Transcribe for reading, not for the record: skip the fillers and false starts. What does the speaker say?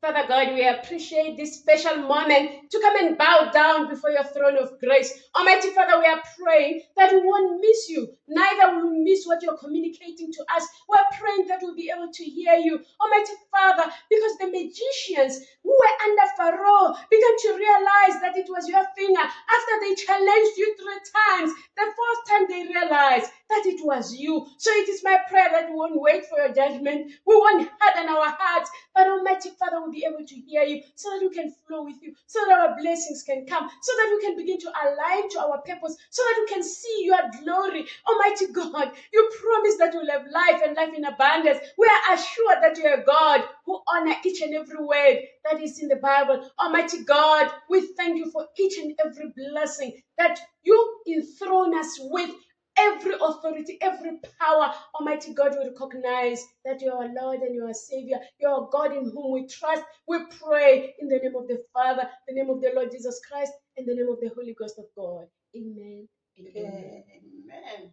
Father God, we appreciate this special moment to come and bow down before your throne of grace. Almighty Father, we are praying that we won't miss you, neither will we miss what you're communicating to us. We're praying that we'll be able to hear you, Almighty Father, because the magicians who were under Pharaoh began to realize that it was your finger. After they challenged you 3 times, the fourth time they realized that it was you. So it is my prayer that we won't wait for your judgment. We won't harden our hearts, but Almighty Father will be able to hear you so that we can flow with you, so that our blessings can come, so that we can begin to align to our purpose, so that we can see your glory. Almighty God, you promise that we'll have life and life in abundance. We are assured that you are a God who honor each and every word that is in the Bible. Almighty God, we thank you for each and every blessing that you enthrone us with. Every authority, every power, Almighty God, we recognize that you are our Lord and you are Savior. You are God in whom we trust. We pray in the name of the Father, the name of the Lord Jesus Christ, and the name of the Holy Ghost of God. Amen and amen. Amen.